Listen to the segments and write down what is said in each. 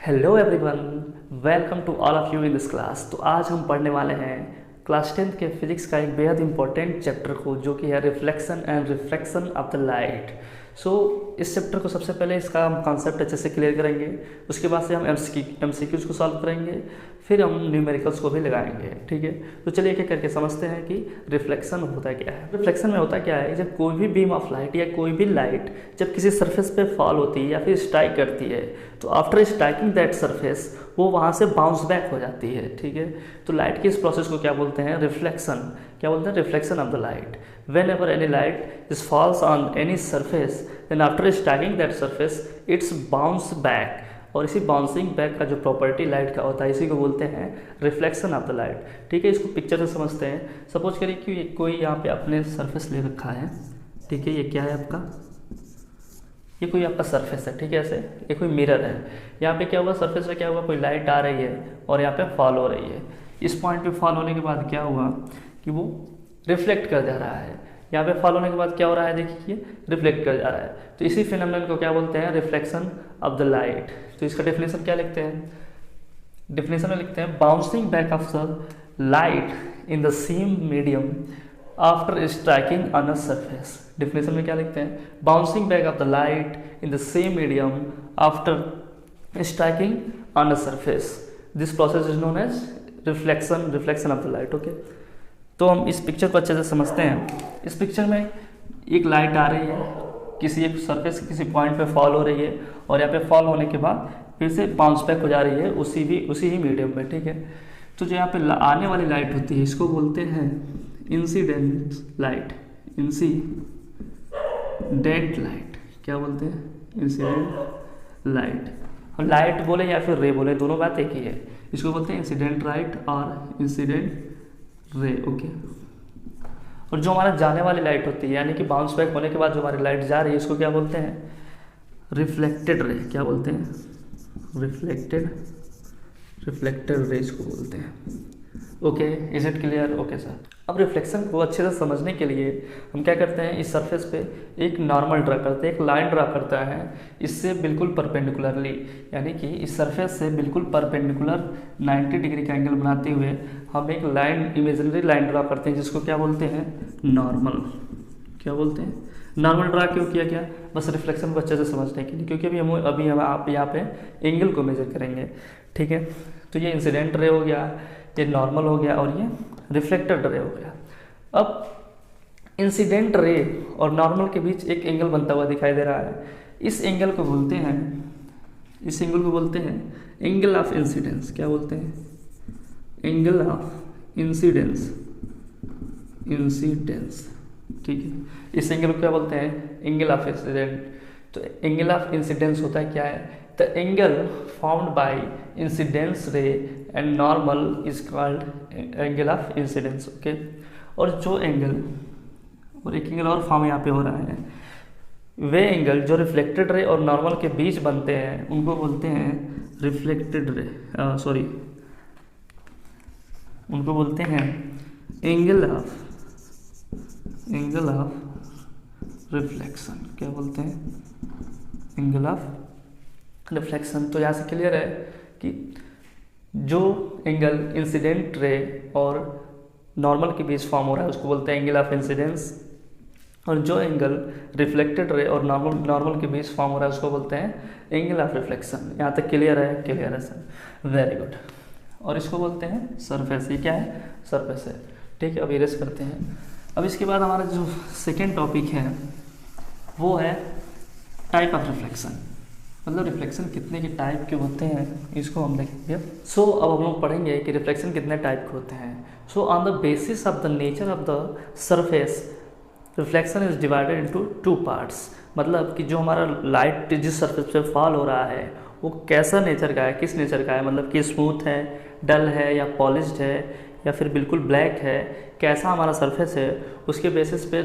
Hello everyone, welcome to all of you in this class. तो आज हम पढ़ने वाले हैं क्लास 10th के फिजिक्स का एक बेहद इंपॉर्टेंट चैप्टर को, जो कि है reflection and refraction of the light. So इस चैप्टर को सबसे पहले इसका हम कॉन्सेप्ट अच्छे से क्लियर करेंगे, उसके बाद से हम एमसीक्यूज को सॉल्व करेंगे, फिर हम न्यूमेरिकल्स को भी लगाएंगे। ठीक है, तो चलिए एक एक करके समझते हैं कि रिफ्लेक्शन होता क्या है। रिफ्लेक्शन में होता क्या है, जब कोई भी बीम ऑफ लाइट या कोई भी लाइट जब किसी सरफेस पे फॉल होती है या फिर स्ट्राइक करती है, तो आफ्टर स्ट्राइकिंग दैट सरफेस वो वहाँ से बाउंस बैक हो जाती है। ठीक है, तो लाइट की इस प्रोसेस को क्या बोलते हैं, रिफ्लेक्शन। क्या बोलते हैं, reflection of the light. Whenever any light is falls on any surface, then after striking that surface it's bounce back. और इसी बाउंसिंग बैक का जो प्रॉपर्टी लाइट का होता है, इसी को बोलते हैं रिफ्लेक्शन ऑफ द लाइट। ठीक है, इसको पिक्चर से समझते हैं। सपोज करिए कि कोई यहाँ पे अपने सरफेस ले रखा है। ठीक है, ये क्या है आपका, ये कोई आपका सरफेस है। ठीक है, ऐसे ये कोई मिरर है। यहाँ पे क्या हुआ, सरफेस पे क्या हुआ, कोई लाइट आ रही है और यहाँ पे फॉल हो रही है। इस पॉइंट पे फॉल होने के बाद क्या हुआ कि वो रिफ्लेक्ट कर जा रहा है। यहाँ पे फॉल होने के बाद क्या हो रहा है, देखिए रिफ्लेक्ट कर जा रहा है। तो इसी फिनोमेनन को क्या बोलते हैं, रिफ्लेक्शन ऑफ द लाइट। तो इसका डेफिनेशन क्या लिखते हैं, डेफिनेशन में लिखते हैं bouncing back of the light in the same medium after striking on a surface. Definition में क्या लिखते हैं, bouncing back of the light in the same medium after striking on a surface. This process is known as reflection of the light. Okay, तो हम इस picture को अच्छे से समझते हैं। इस पिक्चर में एक लाइट आ रही है, किसी एक सरफेस किसी पॉइंट पे फॉल हो रही है और यहाँ पे फॉल होने के बाद फिर से बाउंस बैक हो जा रही है उसी ही मीडियम में। ठीक है, तो जो यहाँ पे आने वाली लाइट होती है, इसको बोलते हैं इंसिडेंट लाइट। इंसिडेंट लाइट क्या बोलते हैं, इंसिडेंट लाइट। और लाइट बोले या फिर रे बोले, दोनों बात एक ही है। इसको बोलते हैं इंसिडेंट लाइट और इंसिडेंट रे। ओके, और जो हमारा जाने वाली लाइट होती है, यानी कि बाउंस बैक होने के बाद जो हमारी लाइट जा रही है, इसको क्या बोलते हैं, रिफ्लेक्टेड रे। क्या बोलते हैं, रिफ्लेक्टेड रे इसको बोलते हैं। Okay, is it clear? Okay sir. अब रिफ्लेक्शन को अच्छे से समझने के लिए हम क्या करते हैं, इस सरफेस पे एक नॉर्मल ड्रा करते हैं, एक लाइन ड्रा करता है इससे बिल्कुल परपेंडिकुलरली, यानी कि इस सरफेस से बिल्कुल परपेंडिकुलर 90 डिग्री का एंगल बनाते हुए हम एक लाइन, इमेजिनरी लाइन ड्रा करते हैं, जिसको क्या बोलते हैं, नॉर्मल। क्या बोलते हैं, नॉर्मल ड्रा क्यों किया गया, बस रिफ्लेक्शन को अच्छे से समझने के लिए, क्योंकि अभी हम आप यहाँ पे एंगल को मेजर करेंगे। ठीक है, तो ये इंसिडेंट रे हो गया, ये नॉर्मल हो गया और ये रिफ्लेक्टेड रे हो गया। अब इंसिडेंट रे और नॉर्मल के बीच एक एंगल बनता हुआ दिखाई दे रहा है। इस एंगल को बोलते हैं, एंगल ऑफ इंसिडेंस। क्या बोलते हैं, एंगल ऑफ इंसिडेंस। ठीक है, इस एंगल को क्या बोलते हैं, एंगल ऑफ इंसिडेंट। तो एंगल ऑफ इंसिडेंस होता है क्या है, the angle formed by incidence रे and normal is called angle of incidence. Okay, और जो एंगल, और एक एंगल और फॉर्म यहाँ पे हो रहा है, वे एंगल जो रिफ्लेक्टेड रे और नॉर्मल के बीच बनते हैं उनको बोलते हैं रिफ्लेक्टेड रे, उनको बोलते हैं एंगल ऑफ रिफ्लेक्शन। क्या बोलते हैं, एंगल ऑफ रिफ्लेक्शन। तो यहाँ से क्लियर है कि जो एंगल इंसिडेंट रे और नॉर्मल के बीच फॉर्म हो रहा है उसको बोलते हैं एंगल ऑफ इंसिडेंस, और जो एंगल रिफ्लेक्टेड रे और नॉर्मल के बीच फॉर्म हो रहा है उसको बोलते हैं एंगल ऑफ रिफ्लेक्शन। यहाँ तक क्लियर है? क्लियर है सर, वेरी गुड। और इसको बोलते हैं सरफेस। ये क्या है, सरफेस है। ठीक है, अब इरेज करते हैं। अब इसके बाद हमारा जो सेकेंड टॉपिक है वो है टाइप ऑफ रिफ्लेक्शन, मतलब रिफ्लेक्शन कितने के टाइप के होते हैं, इसको हम देखेंगे। सो अब हम लोग पढ़ेंगे कि रिफ्लेक्शन कितने टाइप के होते हैं। So on the basis of the nature of the surface, reflection is divided into 2 parts. मतलब कि जो हमारा लाइट जिस सरफेस पे फॉल हो रहा है वो कैसा नेचर का है, किस नेचर का है, मतलब कि स्मूथ है, डल है या पॉलिश्ड है या फिर बिल्कुल ब्लैक है, कैसा हमारा सरफेस है, उसके बेसिस पे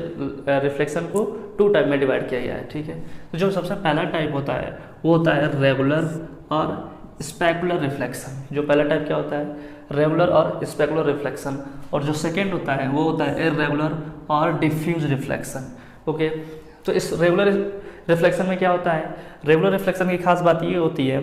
रिफ्लेक्शन को 2 टाइप में डिवाइड किया गया है। ठीक है, तो जो सबसे पहला टाइप होता है वो होता है रेगुलर और स्पेकुलर रिफ्लेक्शन। जो पहला टाइप क्या होता है, रेगुलर और स्पेकुलर रिफ्लेक्शन। और जो सेकेंड होता है वो होता है इररेगुलर और डिफ्यूज रिफ्लेक्शन। ओके, तो इस रेगुलर रिफ्लेक्शन में क्या होता है, रेगुलर रिफ्लेक्शन की खास बात ये होती है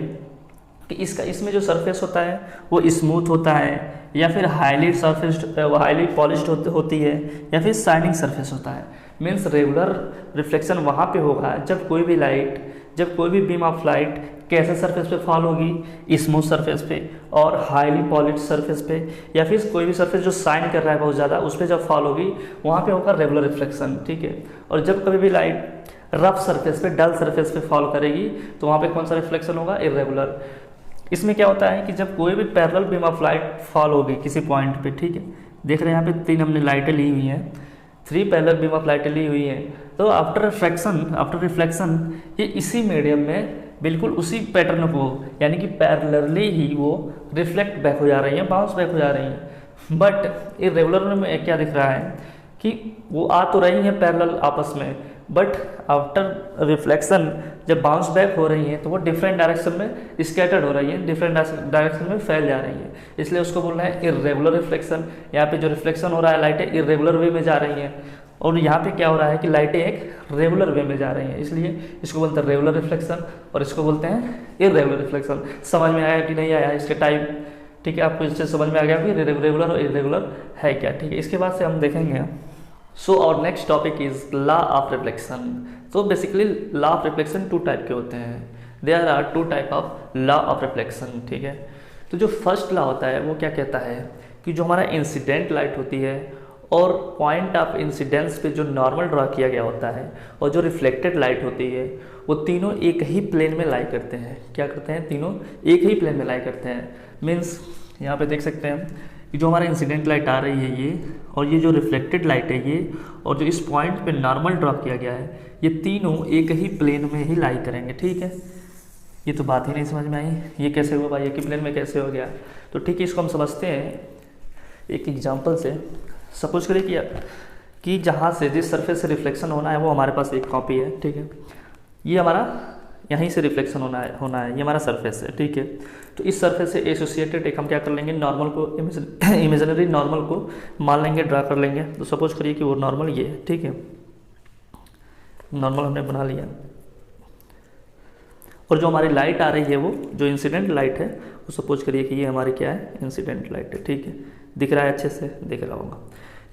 कि इसका इसमें जो सरफेस होता है वो स्मूथ होता है, या फिर हाईली सरफेस्ड हाईली पॉलिश्ड होती है, या फिर शाइनिंग सरफेस होता है। मीन्स रेगुलर रिफ्लेक्शन वहाँ पे होगा जब कोई भी बीम ऑफ लाइट कैसे सरफेस पे फॉल होगी, स्मूथ सरफेस पे और हाईली पॉलिश्ड सरफेस पे, या फिर कोई भी सरफेस जो शाइन कर रहा है बहुत ज़्यादा उस पर जब फॉल होगी वहाँ पे होगा रेगुलर रिफ्लेक्शन, ठीक है। और जब कभी भी लाइट रफ सरफेस पे डल सरफेस पे फॉल करेगी तो वहाँ पे कौन सा रिफ्लेक्शन होगा, इरेगुलर। इसमें क्या होता है कि जब कोई भी parallel beam of light fall होगी किसी पॉइंट पे, ठीक है, देख रहे हैं यहाँ पे 3 हमने लाइटें ली हुई हैं, 3 पैरेलल बीम ऑफ लाइटें ली हुई हैं, तो आफ्टर रिफ्लेक्शन ये इसी मीडियम में बिल्कुल उसी पैटर्न को यानी कि पैरेलली ही वो रिफ्लेक्ट बैक हो जा रही हैं, बाउंस बैक हो जा रही हैं। बट इरेगुलर में क्या दिख रहा है कि वो आ तो रही हैं पैरेलल आपस में, बट आफ्टर रिफ्लेक्शन जब बाउंस बैक हो रही हैं तो वो डिफरेंट डायरेक्शन में स्कैटर्ड हो रही हैं, डिफरेंट डायरेक्शन में फैल जा रही हैं, इसलिए उसको बोलना है इरेगुलर रिफ्लेक्शन। यहाँ पे जो रिफ्लेक्शन हो रहा है लाइटें इरेगुलर वे में जा रही हैं, और यहाँ पे क्या हो रहा है कि लाइटें एक रेगुलर वे में जा रही हैं, इसलिए इसको बोलते हैं रेगुलर रिफ्लेक्शन और इसको बोलते हैं इरेगुलर रिफ्लेक्शन। समझ में आया कि नहीं आया इसके टाइप, ठीक है, आपको इससे समझ में आ गया कि रेगुलर और इरेगुलर है क्या, ठीक है। इसके बाद से हम देखेंगे सो और next topic is law of reflection. तो basically law of reflection 2 type के होते हैं, there are 2 type of law of reflection, ठीक है। तो जो फर्स्ट लॉ होता है वो क्या कहता है कि जो हमारा इंसिडेंट लाइट होती है और पॉइंट ऑफ इंसिडेंस पे जो नॉर्मल ड्रॉ किया गया होता है और जो रिफ्लेक्टेड लाइट होती है वो तीनों एक ही प्लेन में लाई करते हैं। क्या करते हैं, तीनों एक ही प्लेन में लाई करते हैं। मीन्स यहाँ पे देख सकते हैं कि जो हमारा इंसिडेंट लाइट आ रही है ये, और ये जो रिफ्लेक्टेड लाइट है ये, और जो इस पॉइंट पे नॉर्मल ड्रॉ किया गया है, ये तीनों एक ही प्लेन में ही लाई करेंगे, ठीक है। ये तो बात ही नहीं समझ में आई, ये कैसे हुआ भाई, एक ही प्लेन में कैसे हो गया। तो ठीक है, इसको हम समझते हैं एक एग्जाम्पल से। सपोज करिए कि जहाँ से जिस सरफेस से रिफ्लेक्शन होना है वो हमारे पास एक कॉपी है, ठीक है, ये हमारा यहीं से रिफ्लेक्शन होना है, ये हमारा सरफेस है, ठीक है। तो इस सरफेस से एसोसिएटेड एक हम क्या कर लेंगे, नॉर्मल को इमेजिनरी नॉर्मल को मान लेंगे, ड्रा कर लेंगे। तो सपोज करिए कि वो नॉर्मल ये है, ठीक है, नॉर्मल हमने बना लिया। और जो हमारी लाइट आ रही है वो जो इंसिडेंट लाइट है वो सपोज करिए कि ये हमारी क्या है, इंसिडेंट लाइट है, ठीक है, दिख रहा है, अच्छे से दिख रहा होगा।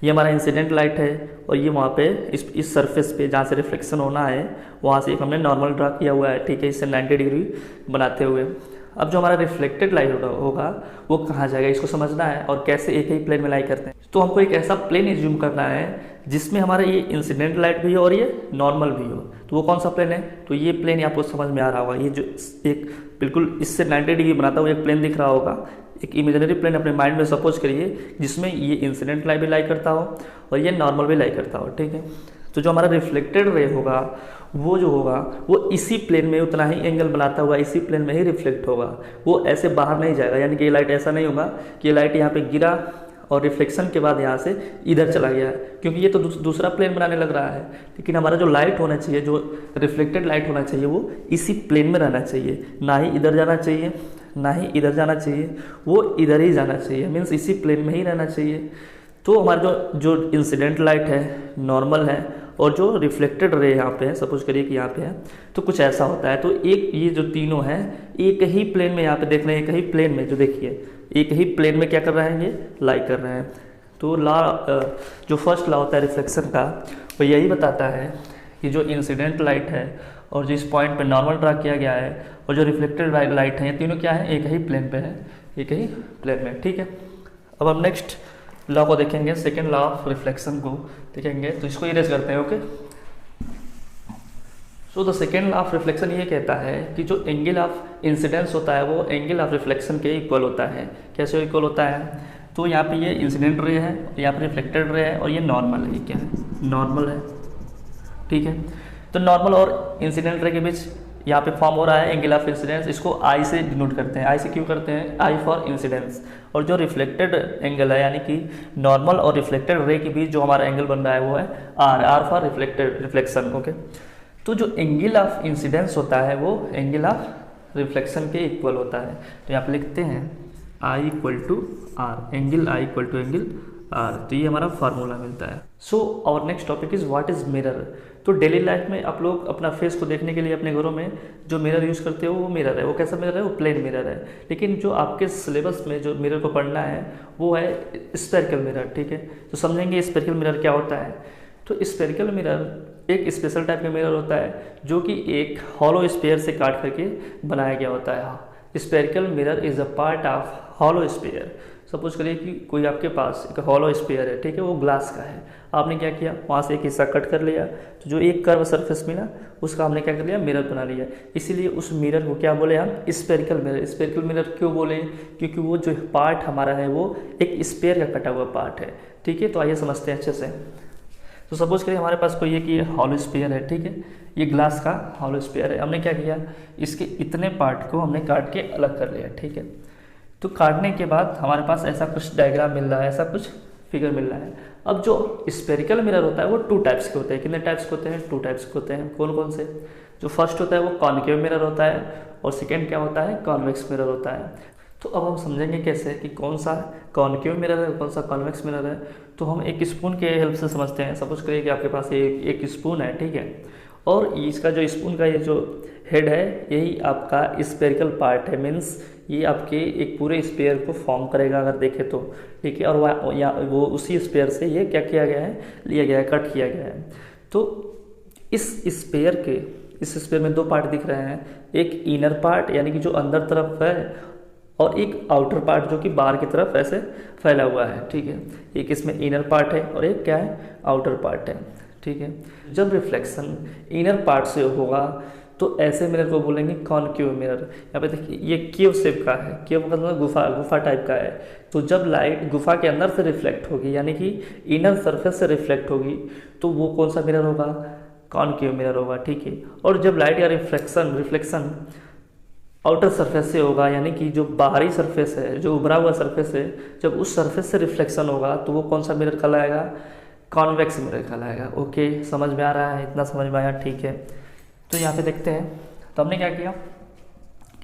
ये हमारा इंसिडेंट लाइट है और ये वहाँ पे इस सरफेस पे जहाँ से रिफ्लेक्शन होना है वहाँ से एक हमने नॉर्मल ड्रा किया हुआ है, ठीक है, इससे 90 डिग्री बनाते हुए। अब जो हमारा रिफ्लेक्टेड लाइट होगा वो कहाँ जाएगा, इसको समझना है, और कैसे एक ही प्लेन में लाई करते हैं। तो हमको एक ऐसा प्लेन एज्यूम करना है जिसमें हमारा ये इंसिडेंट लाइट भी हो और ये नॉर्मल भी हो। तो वो कौन सा प्लेन है, तो ये प्लेन आपको समझ में आ रहा होगा, ये जो एक बिल्कुल इससे 90 डिग्री बनाता हुआ एक प्लेन दिख रहा होगा, एक इमेजिनरी प्लेन अपने माइंड में सपोज करिए जिसमें ये इंसिडेंट लाइट भी लाई करता हो और ये नॉर्मल भी लाई करता हो, ठीक है। तो जो हमारा रिफ्लेक्टेड रे होगा वो जो होगा वो इसी प्लेन में उतना ही एंगल बनाता हुआ इसी प्लेन में ही रिफ्लेक्ट होगा, वो ऐसे बाहर नहीं जाएगा। यानी कि ये लाइट ऐसा नहीं होगा कि ये लाइट यहाँ पे गिरा और रिफ्लेक्शन के बाद यहाँ से इधर चला गया, क्योंकि ये तो दूसरा प्लेन बनाने लग रहा है। लेकिन हमारा जो लाइट होना चाहिए, जो रिफ्लेक्टेड लाइट होना चाहिए, वो इसी प्लेन में रहना चाहिए, ना ही इधर जाना चाहिए ना ही इधर जाना चाहिए, वो इधर ही जाना चाहिए, मीन्स इसी प्लेन में ही रहना चाहिए। तो हमारा जो इंसिडेंट लाइट है नॉर्मल है और जो रिफ्लेक्टेड रे यहाँ पे है, सपोज करिए कि यहाँ पे है, तो कुछ ऐसा होता है। तो एक ये जो तीनों हैं एक ही प्लेन में यहाँ पे देख रहे हैं, एक ही प्लेन में, जो देखिए एक ही प्लेन में क्या कर रहे हैं, ये लाई कर रहे हैं। तो जो फर्स्ट लॉ होता है रिफ्लेक्शन का वो यही बताता है कि जो इंसिडेंट लाइट है और जो इस पॉइंट पे नॉर्मल ड्रा किया गया है और जो रिफ्लेक्टेड लाइट है, ये तीनों क्या है, एक ही प्लेन पे है, एक ही प्लेन में, ठीक है। अब हम नेक्स्ट लॉ को देखेंगे, सेकेंड लॉ ऑफ रिफ्लेक्शन को देखेंगे। तो इसको इरेज करते हैं, okay. So the second law of reflection ये कहता है कि जो एंगल ऑफ इंसिडेंस होता है वो एंगल ऑफ रिफ्लेक्शन के इक्वल होता है। कैसे इक्वल होता है, तो यहाँ पे ये इंसिडेंट रे है, यहाँ पे रिफ्लेक्टेड रे है और ये नॉर्मल है। ये क्या है, नॉर्मल है, ठीक है। तो नॉर्मल और इंसिडेंट रे के बीच यहाँ पे फॉर्म हो रहा है एंगल ऑफ इंसिडेंस, इसको आई से डिनोट करते हैं। आई से क्यों करते हैं, आई फॉर इंसिडेंस। और जो रिफ्लेक्टेड एंगल है यानी कि नॉर्मल और रिफ्लेक्टेड रे के बीच जो हमारा एंगल बन रहा है वो है R, R for reflection, okay. तो जो एंगल ऑफ इंसिडेंस होता है वो एंगल ऑफ रिफ्लेक्शन के इक्वल होता है। तो यहाँ पे लिखते हैं I equal to R, angle I equal to angle R. तो ये हमारा फार्मूला मिलता है। So our next topic is what is mirror. तो डेली लाइफ में आप लोग अपना फेस को देखने के लिए अपने घरों में जो मिरर यूज़ करते हो वो मिरर है। वो कैसा मिरर है? वो प्लेन मिरर है। लेकिन जो आपके सिलेबस में जो मिरर को पढ़ना है वो है स्फेरिकल मिरर, ठीक है। तो समझेंगे स्फेरिकल मिरर क्या होता है। तो स्फेरिकल मिरर एक स्पेशल टाइप का मिरर होता है जो कि एक हॉलो स्फीयर से काट करके बनाया गया होता है। Spherical mirror is a part of hollow sphere. Suppose करिए कि कोई आपके पास एक हॉलो स्फीयर है, ठीक है, वो ग्लास का है। आपने क्या किया, वहाँ से एक हिस्सा कट कर लिया, तो जो एक कर्व सरफेस मिला उसका हमने क्या कर लिया, मिरर बना लिया। इसीलिए उस मिरर को क्या बोले हम, स्फेरिकल मिरर। स्फेरिकल मिरर क्यों बोले? क्योंकि वो जो पार्ट हमारा है वो एक स्फीयर का कटा हुआ पार्ट है, ठीक है। तो आइए समझते हैं अच्छे से। तो सपोज करिए हमारे पास कोई एक ये हॉलो स्फीयर है, ठीक है, ये ग्लास का हॉलो स्फीयर है। हमने क्या किया, इसके इतने पार्ट को हमने काट के अलग कर लिया, ठीक है। तो काटने के बाद हमारे पास ऐसा कुछ डायग्राम मिल रहा है, ऐसा कुछ फिगर मिल रहा है। अब जो स्फेरिकल मिरर होता है वो 2 टाइप्स के होते हैं। कितने टाइप्स के होते हैं? 2 टाइप्स के होते हैं। कौन कौन से? जो फर्स्ट होता है वो कॉनकेव मिरर होता है और सेकेंड क्या होता है, कॉन्वेक्स मिरर होता है। तो अब हम समझेंगे कैसे कि कौन सा कॉनकेव मिरर है, कौन सा कॉन्वेक्स मिरर है। तो हम एक स्पून के हेल्प से समझते हैं। सपोज करिए कि आपके पास एक स्पून है, ठीक है, और इसका जो स्पून का ये जो हेड है यही आपका स्फेरिकल पार्ट है। मीन्स ये आपके एक पूरे स्पेयर को फॉर्म करेगा अगर देखें तो, ठीक है। और वो उसी स्पेयर से ये क्या किया गया है, लिया गया है, कट किया गया है। तो इस स्पेयर में 2 पार्ट दिख रहे हैं, एक इनर पार्ट यानी कि जो अंदर तरफ है और एक आउटर पार्ट जो कि बाहर की तरफ ऐसे फैला हुआ है, ठीक है। एक इसमें इनर पार्ट है और एक क्या है, आउटर पार्ट है, ठीक है। जब रिफ्लेक्शन इनर पार्ट से होगा तो ऐसे मिरर को बोलेंगे कॉनकेव मिरर। यहाँ पे देखिए ये केव शेप का है, केव का मतलब गुफा टाइप का है। तो जब लाइट गुफा के अंदर से रिफ्लेक्ट होगी यानी कि इनर सरफेस से रिफ्लेक्ट होगी तो वो कौन सा मिरर होगा, कॉनकेव मिरर होगा, ठीक है। और जब लाइट या रिफ्लेक्शन आउटर सरफेस से होगा यानी कि जो बाहरी सरफेस है, जो उभरा हुआ सरफेस है, जब उस सरफेस से रिफ्लेक्शन होगा तो वो कौन सा मिरर कहलाएगा, कॉन्वेक्स मिरर कहलाएगा। ओके, समझ में आ रहा है? इतना समझ में आया, ठीक है। तो यहाँ पे देखते हैं। तो हमने क्या किया,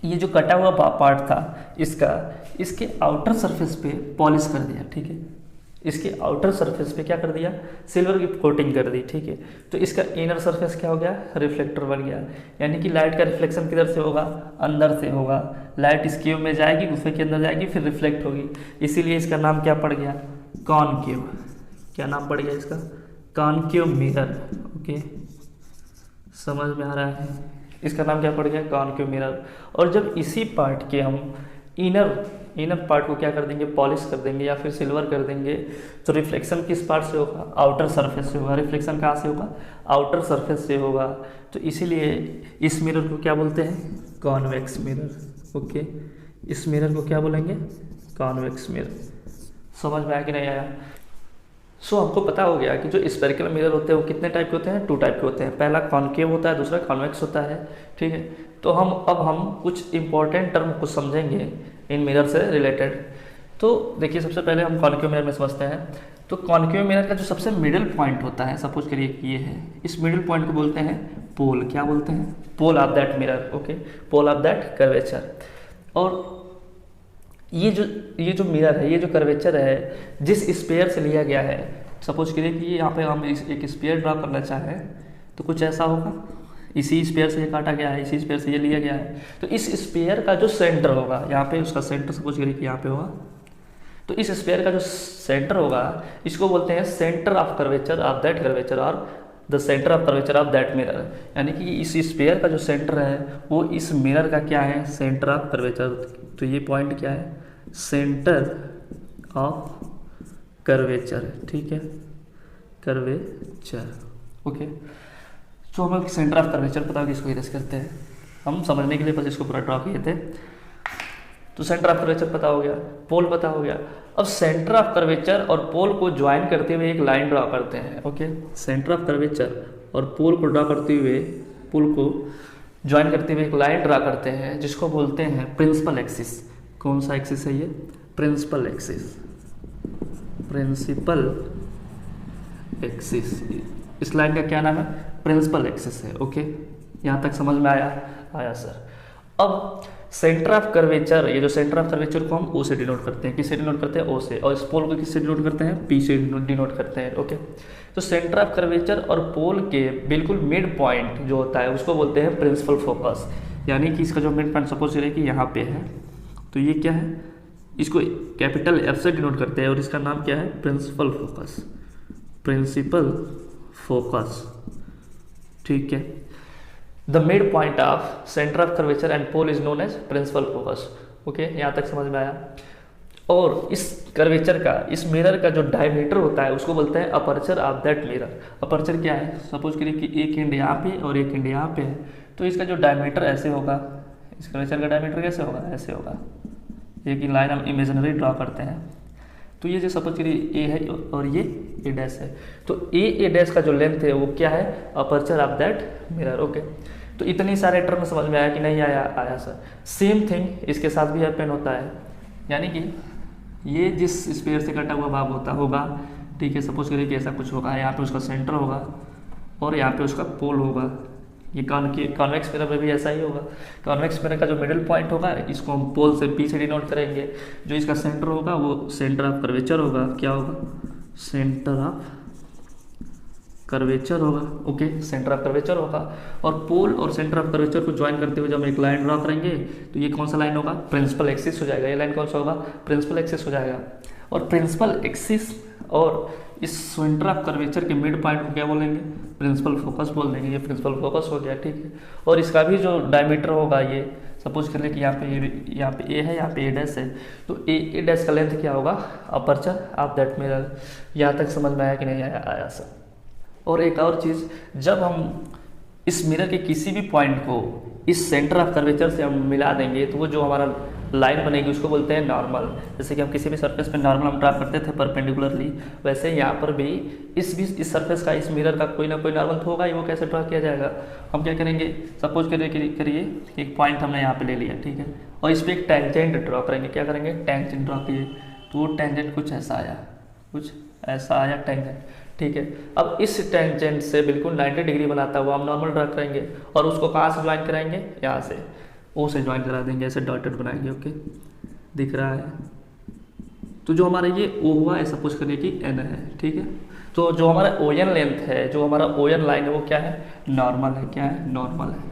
ये जो कटा हुआ पार्ट था इसके आउटर सरफेस पे पॉलिश कर दिया, ठीक है। इसके आउटर सरफेस पे क्या कर दिया, सिल्वर की कोटिंग कर दी, ठीक है। तो इसका इनर सरफेस क्या हो गया, रिफ्लेक्टर बन गया। यानी कि लाइट का रिफ्लेक्शन किधर से होगा, अंदर से होगा। लाइट इस केव में जाएगी, गुफे के अंदर जाएगी, फिर रिफ्लेक्ट होगी। इसीलिए इसका नाम क्या पड़ गया, कॉनकेव। क्या नाम पड़ गया इसका, कॉनकेव मिरर। ओके, समझ में आ रहा है? इसका नाम क्या पड़ गया, कॉनकेव मिरर। और जब इसी पार्ट के हम इनर पार्ट को क्या कर देंगे, पॉलिश कर देंगे या फिर सिल्वर कर देंगे, तो रिफ्लेक्शन किस पार्ट से होगा, आउटर सरफेस से होगा। रिफ्लेक्शन कहाँ से होगा, आउटर सरफेस से होगा। तो इसीलिए इस मिरर को क्या बोलते हैं, कॉन्वेक्स मिरर। ओके, इस मिरर को क्या बोलेंगे, कॉन्वेक्स मिरर। समझ में आया कि नहीं आया? सो हमको पता हो गया कि जो स्फेरिकल मिरर होते हैं वो कितने टाइप के होते हैं, 2 टाइप के होते हैं। पहला कॉनकेव होता है, दूसरा कॉन्वेक्स होता है, ठीक है। तो अब हम कुछ इंपॉर्टेंट टर्म को समझेंगे इन मिरर से रिलेटेड। तो देखिए, सबसे पहले हम कॉनकेव मिरर में समझते हैं। तो कॉनकेव मिरर का जो सबसे मिडिल पॉइंट होता है, सपोज करिए कि ये है, इस मिडिल पॉइंट को बोलते हैं पोल। क्या बोलते हैं, pole of that mirror. Okay, pole of that curvature. और ये जो मिरर है, ये जो कर्वेचर है, जिस स्पेयर से लिया गया है, सपोज करिए कि यहाँ पे हम एक स्पेयर ड्रा करना चाहें तो कुछ ऐसा होगा। इसी स्पेयर से ये काटा गया है, इसी स्पेयर से ये लिया गया है। तो इस स्पेयर का जो सेंटर होगा, यहाँ पे उसका सेंटर सपोज करिए कि यहाँ पे होगा, तो इस स्पेयर का जो सेंटर होगा इसको बोलते हैं centre of curvature of that curvature और the centre of curvature of that mirror. यानी कि इस स्पेयर का जो सेंटर है वो इस मिरर का क्या है, सेंटर ऑफ कर्वेचर। तो ये पॉइंट क्या है, सेंटर ऑफ कर्वेचर, ठीक है, कर्वेचर। ओके, तो हमें सेंटर ऑफ कर्वेचर पता होगा, इसको इरेज करते हैं हम समझने के लिए, बस इसको पूरा ड्रॉ किए थे। तो सेंटर ऑफ कर्वेचर पता हो गया, पोल पता हो गया। अब सेंटर ऑफ कर्वेचर और पोल को ज्वाइन करते हुए एक लाइन ड्रॉ करते हैं। ओके, सेंटर ऑफ कर्वेचर और पोल को ड्रॉ करते हुए, पोल को ज्वाइन करते हुए एक लाइन ड्रॉ करते हैं जिसको बोलते हैं प्रिंसिपल एक्सिस। कौन सा एक्सिस है ये, प्रिंसिपल एक्सिस। प्रिंसिपल एक्सिस, इस लाइन का क्या नाम है, प्रिंसिपल एक्सिस है। ओके, यहाँ तक समझ में आया सर। अब सेंटर ऑफ कर्वेचर, ये जो सेंटर ऑफ कर्वेचर को हम ओ से डिनोट करते हैं, किससे डिनोट करते हैं, ओ से, और इस पोल को किससे डिनोट करते हैं, पी से डिनोट करते हैं। ओके, तो सेंटर ऑफ कर्वेचर और पोल के बिल्कुल मिड पॉइंट जो होता है उसको बोलते हैं प्रिंसिपल फोकस, यानी कि इसका जो मिड पॉइंट सपोज करें कि यहाँ पे है, तो ये क्या है, इसको कैपिटल एफ से डिनोट करते हैं और इसका नाम क्या है, प्रिंसिपल फोकस, प्रिंसिपल फोकस। ठीक है, the mid point of centre of curvature and pole is known as principal focus. Okay, यहाँ तक समझ में आया। और इस कर्वेचर का, इस मिरर का जो डायमीटर होता है उसको बोलते हैं aperture of that mirror. Aperture क्या है, सपोज करिए कि एक एंड यहाँ पे और एक एंड यहाँ पे है, तो इसका जो डायमीटर ऐसे होगा, इस कर्वेचर का डायमीटर कैसे होगा, ऐसे होगा। एक लाइन हम इमेजिनरी ड्रॉ करते हैं, तो ये जो सपोज करिए ए है और ये ए डैश है, तो ए डैश का जो लेंथ है वो क्या है, aperture of that mirror. Okay, तो इतनी सारे टर्म समझ में आया कि नहीं आया, आया सर। सेम थिंग इसके साथ भी हैपन होता है, यानी कि ये जिस स्फीयर से कटा हुआ भाग होता होगा, ठीक है, सपोज करिए कि ऐसा कुछ होगा, यहाँ पे उसका सेंटर होगा और यहाँ पे उसका पोल होगा। ये कॉन्वेक्स मिरर में भी ऐसा ही होगा। कॉन्वेक्स मिरर का जो मिडिल पॉइंट होगा इसको हम पोल से पी से डिनोट करेंगे, जो इसका सेंटर होगा वो सेंटर ऑफ कर्वेचर होगा, क्या होगा, सेंटर ऑफ कर्वेचर होगा। ओके, सेंटर ऑफ कर्वेचर होगा, और पोल और सेंटर ऑफ कर्वेचर को ज्वाइन करते हुए जब हम एक लाइन ड्रॉ करेंगे तो ये कौन सा लाइन होगा, प्रिंसिपल एक्सिस हो जाएगा। ये लाइन कौन सा होगा, प्रिंसिपल एक्सिस हो जाएगा। और प्रिंसिपल एक्सिस और इस सेंटर ऑफ कर्वेचर के मिड पॉइंट को क्या बोलेंगे, प्रिंसिपल फोकस बोल देंगे। ये प्रिंसिपल फोकस हो गया, ठीक है। और इसका भी जो डायमीटर होगा, ये सपोज कर ले कि यहाँ पे ए है, यहाँ पे ए डैश है, तो ए डैश का लेंथ क्या होगा, अपर्चर ऑफ दैट मिरर। यहाँ तक समझ में आया कि नहीं आया, आया सर। और एक और चीज़, जब हम इस मिरर के किसी भी पॉइंट को इस सेंटर ऑफ कर्वेचर से हम मिला देंगे तो वो जो हमारा लाइन बनेगी उसको बोलते हैं नॉर्मल। जैसे कि हम किसी भी सरफेस पे नॉर्मल हम ड्रा करते थे परपेंडिकुलरली, वैसे यहाँ पर भी इस सरफेस का, इस मिरर का कोई ना कोई नॉर्मल तो होगा ही। वो कैसे ड्रा किया जाएगा, हम क्या करेंगे, सपोज करिए एक पॉइंट हमने यहाँ पे ले लिया, ठीक है, और इस पर एक टेंजेंट ड्रॉ करेंगे। क्या करेंगे, टेंजेंट ड्रॉ किए, तो वो टेंजेंट कुछ ऐसा आया टेंजेंट, ठीक है। अब इस टेंजेंट से बिल्कुल 90 डिग्री बनाता हुआ हम नॉर्मल ड्रा करेंगे और उसको कहाँ से ज्वाइन कराएंगे, यहाँ से ओ से ज्वाइन करा देंगे, ऐसे डॉटेड बनाएंगे। ओके, दिख रहा है। तो जो हमारा ये ओ हुआ है, सपोज करिए कि एन है, ठीक है। तो जो हमारा ओ एन लेंथ है, जो हमारा ओ एन लाइन है, वो क्या है, नॉर्मल है। क्या है, नॉर्मल है,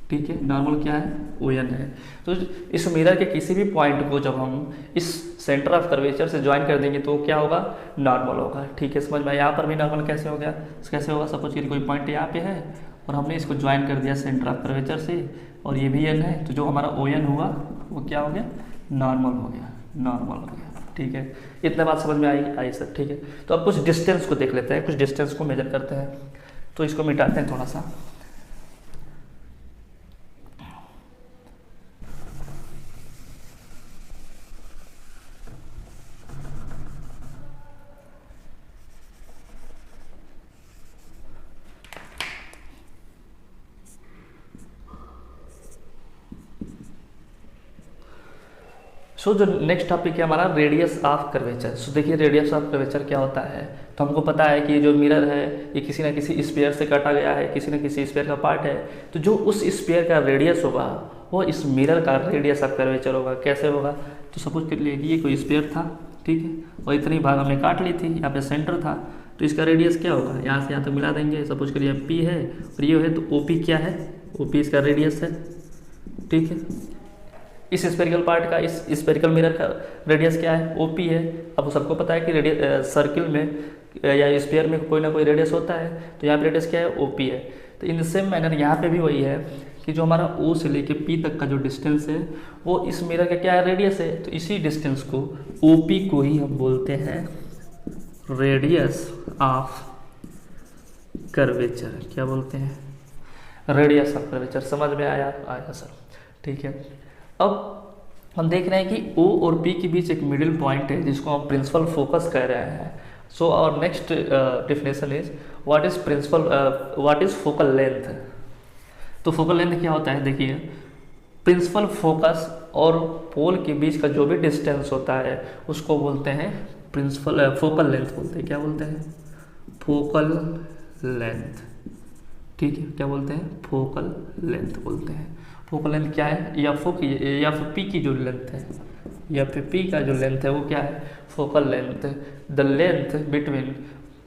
ठीक है। नॉर्मल क्या है, ओ एन है। तो इस मिरर के किसी भी पॉइंट को जब हम इस सेंटर ऑफ कर्वेचर से ज्वाइन कर देंगे तो क्या होगा, नॉर्मल होगा, ठीक है। समझ में, यहाँ पर भी नॉर्मल कैसे हो गया, कैसे होगा, सपोज करिए कोई पॉइंट यहाँ पे है और हमने इसको ज्वाइन कर दिया सेंटर ऑफ कर्वेचर से, और ये भी एन है, तो जो हमारा ओ एन हुआ वो क्या हो गया, नॉर्मल हो गया, नॉर्मल हो गया, ठीक है। इतना बात समझ में आई सर, ठीक है। तो अब कुछ डिस्टेंस को देख लेते हैं, कुछ डिस्टेंस को मेजर करते हैं। तो इसको मिटाते हैं थोड़ा सा। सो जो नेक्स्ट टॉपिक है हमारा, रेडियस ऑफ कर्वेचर। सो देखिए, रेडियस ऑफ कर्वेचर क्या होता है। तो हमको पता है कि जो मिरर है ये किसी ना किसी स्फीयर से काटा गया है, किसी न किसी स्फीयर का पार्ट है। तो जो उस स्फीयर का रेडियस होगा वो इस मिरर का रेडियस ऑफ कर्वेचर होगा। कैसे होगा, तो सपोज कर लिए कि ये कोई स्फीयर था, ठीक है, और इतनी भाग हमने काट ली थी, यहाँ पे सेंटर था, तो इसका रेडियस क्या होगा, यहाँ से यहाँ तक मिला देंगे। सपोज करिए पी है और ये है, तो ओ पी क्या है, ओ पी इसका रेडियस है, ठीक है। इस स्पेरिकल पार्ट का, इस स्पेरिकल मिरर का रेडियस क्या है, ओ पी है। अब सबको पता है कि रेडियस सर्किल में या स्फीयर में कोई ना कोई रेडियस होता है, तो यहाँ पे रेडियस क्या है, ओ पी है। तो इन द सेम मैनर यहाँ पे भी वही है कि जो हमारा ओ से लेके पी तक का जो डिस्टेंस है वो इस मिरर का क्या है, रेडियस है। तो इसी डिस्टेंस को, ओ पी को ही हम बोलते हैं रेडियस ऑफ कर्वेचर। क्या बोलते हैं, रेडियस ऑफ कर्वेचर। समझ में आया सर, ठीक है। अब हम देख रहे हैं कि O और P के बीच एक मिडिल पॉइंट है जिसको हम प्रिंसिपल फोकस कह रहे हैं। So our next definition is what is focal length. तो फोकल लेंथ क्या होता है, देखिए, प्रिंसिपल फोकस और पोल के बीच का जो भी डिस्टेंस होता है उसको बोलते हैं फोकल लेंथ बोलते हैं। क्या बोलते हैं, फोकल लेंथ, ठीक है। क्या बोलते हैं, फोकल लेंथ बोलते हैं। फोकल लेंथ क्या है, एफ ओ की, एफ पी की जो लेंथ है, एफ पी का जो लेंथ है वो क्या है, focal length. The length between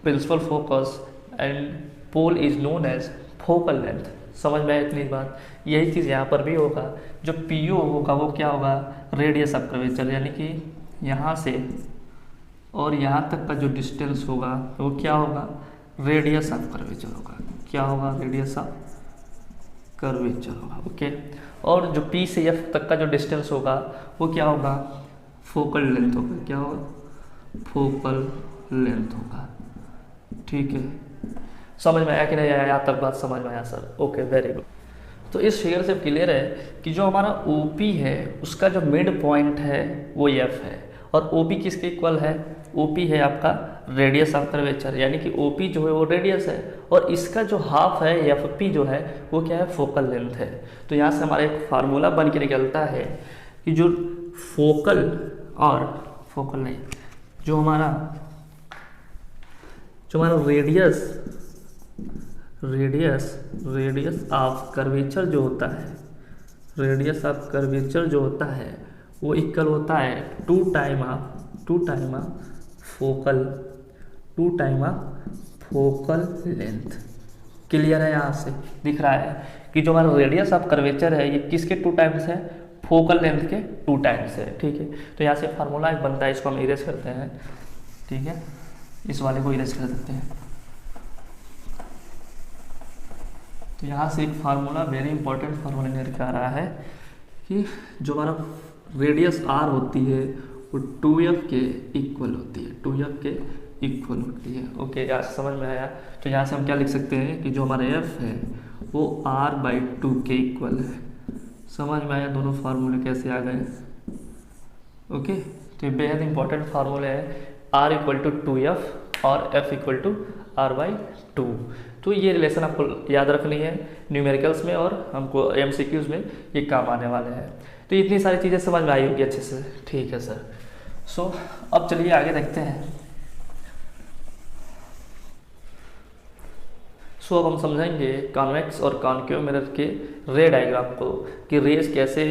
principal focus and pole is known as focal length. समझ में आया इतनी बात। यही चीज़ यहाँ पर भी होगा। जो पी ओ होगा वो क्या होगा, रेडियस ऑफ कर्वेचर, यानी कि यहाँ से और यहाँ तक का जो डिस्टेंस होगा वो क्या होगा, रेडियस ऑफ कर्वेचर होगा। क्या होगा, रेडियस ऑफ कर्वेचर होगा। ओके, और जो P से F तक का जो डिस्टेंस होगा वो क्या होगा, फोकल लेंथ होगा। क्या होगा, फोकल लेंथ होगा। ठीक है, समझ में आया कि नहीं आया, यहाँ तक बात समझ में आया सर? Okay, very good. तो इस फिगर से क्लियर है कि जो हमारा OP है उसका जो मिड पॉइंट है वो F है, और OP किसके इक्वल है, OP है आपका रेडियस ऑफ कर्वेचर, यानी कि OP जो है वो रेडियस है, और इसका जो हाफ है FP जो है वो क्या है, फोकल लेंथ है। तो यहाँ से हमारा एक फार्मूला बन के निकलता है कि जो फोकल और फोकल नहीं, जो हमारा रेडियस ऑफ कर्वेचर जो होता है, रेडियस ऑफ कर्वेचर जो होता है वो इक्वल होता है two time focal length. Clear है? यहाँ से दिख रहा है कि जो हमारा रेडियस ऑफ कर्वेचर है ये किसके टू टाइम्स है, फोकल लेंथ के टू टाइम्स है। ठीक है, तो यहाँ से फार्मूला एक बनता है, इसको हम इरेज करते हैं। ठीक है, इस वाले को इरेज कर देते हैं। तो यहाँ से एक फार्मूला, वेरी इंपॉर्टेंट फार्मूला निकल के आ रहा है कि जो हमारा रेडियस आर होती है वो 2f के इक्वल होती है, 2f के इक्वल होती है। ओके, यहाँ से समझ में आया। तो यहाँ से हम क्या लिख सकते हैं कि जो हमारा f है वो r/2 के इक्वल है। समझ में आया दोनों फार्मूले कैसे आ गए? ओके, तो ये बेहद इंपॉर्टेंट फार्मूले है, r = 2f और f = r/2। तो ये रिलेशन आपको याद रखनी है न्यूमेरिकल्स में, और हमको MCQs में ये काम आने वाले हैं। तो इतनी सारी चीज़ें समझ में आई होगी अच्छे से। ठीक है सर। सो अब चलिए आगे देखते हैं। अब हम समझेंगे कॉन्वेक्स और कॉन्केव मिरर के रे डायग्राम को, कि रेज कैसे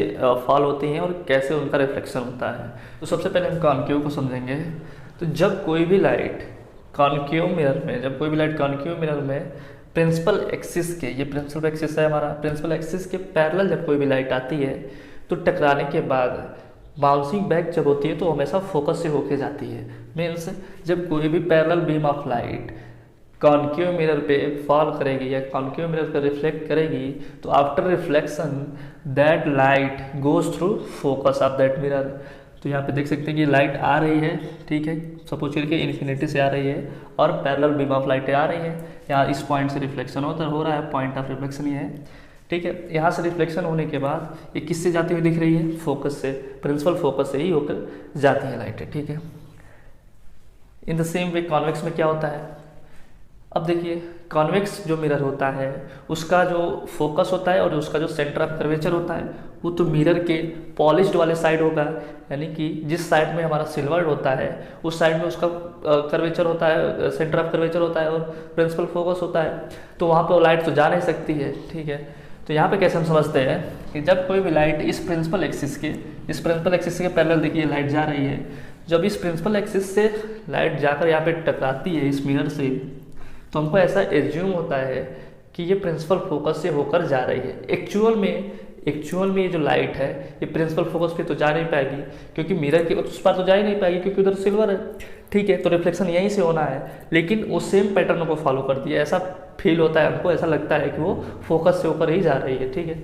फॉल होती हैं और कैसे उनका रिफ्लेक्शन होता है। तो सबसे पहले हम कॉन्केव को समझेंगे। तो जब कोई भी लाइट कॉन्केव मिरर में प्रिंसिपल एक्सिस के, ये प्रिंसिपल एक्सिस है हमारा, प्रिंसिपल एक्सिस के पैरेलल जब कोई भी लाइट आती है तो टकराने के बाद बाउंसिंग बैक जब होती है तो हमेशा फोकस से होके जाती है। मीन्स जब कोई भी parallel beam of light concave mirror पे फॉल करेगी या कॉन्केव मिरर पे रिफ्लेक्ट करेगी, तो after reflection that light goes through focus of that mirror. तो यहाँ पे देख सकते हैं कि लाइट आ रही है, ठीक है, सपोज करके इन्फिनिटी से आ रही है और पैरेलल बीम ऑफ लाइट आ रही है। यहाँ इस पॉइंट से रिफ्लेक्शन हो रहा है, पॉइंट ऑफ रिफ्लेक्शन ये है। ठीक है, यहाँ से रिफ्लेक्शन होने के बाद ये किससे जाती हुई दिख रही है, फोकस से, प्रिंसिपल फोकस से ही होकर जाती है लाइटें। ठीक है, इन द सेम वे कॉन्वेक्स में क्या होता है। अब देखिए, कॉन्वेक्स जो मिरर होता है उसका जो फोकस होता है और उसका जो सेंटर ऑफ कर्वेचर होता है वो तो मिरर के पॉलिश्ड वाले साइड होगा, यानी कि जिस साइड में हमारा सिल्वर्ड होता है उस साइड में उसका कर्वेचर होता है, सेंटर ऑफ कर्वेचर होता है और प्रिंसिपल फोकस होता है। तो वहाँ पर लाइट तो जा नहीं सकती है। ठीक है, तो यहाँ पे कैसे हम समझते हैं कि जब कोई भी लाइट इस प्रिंसिपल एक्सिस के पैरेलल, देखिए लाइट जा रही है, जब इस प्रिंसिपल एक्सिस से लाइट जाकर यहाँ पे टकराती है इस मिरर से, तो हमको ऐसा एज्यूम होता है कि ये प्रिंसिपल फोकस से होकर जा रही है। एक्चुअल में ये जो लाइट है ये प्रिंसिपल फोकस पे तो जा नहीं पाएगी, क्योंकि मिरर के उस पार तो जा ही नहीं पाएगी क्योंकि उधर सिल्वर है। ठीक है, तो रिफ्लेक्शन यहीं से होना है, लेकिन वो सेम पैटर्न को फॉलो करती है। ऐसा फील होता है हमको, ऐसा लगता है कि वो फोकस से होकर ही जा रही है। ठीक है,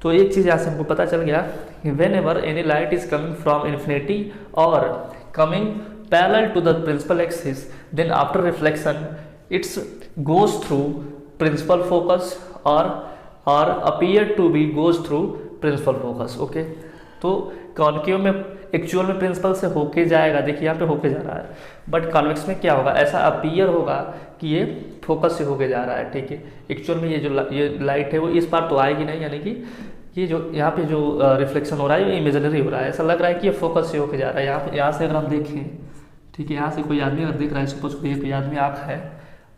तो एक चीज़ यहाँ से हमको पता चल गया कि whenever any light is coming from infinity और coming parallel to the principal axis, then after reflection its goes through principal focus और appear to be goes through principal focus. Okay, तो कॉन्केव में actual में principal से होके जाएगा, देखिए यहाँ पे होके जा रहा है, बट कॉन्वेक्स में क्या होगा, ऐसा अपीयर होगा कि ये फोकस से होके जा रहा है। ठीक है, एक्चुअल में ये लाइट है वो इस पार तो आएगी नहीं, यानी कि ये जो यहाँ पे जो रिफ्लेक्शन हो रहा है ये इमेजिनरी हो रहा है, ऐसा लग रहा है कि ये फोकस से होके जा रहा है। यहाँ से अगर हम देखें, ठीक है, यहाँ से कोई आदमी अगर देख रहा है, सपोज कोई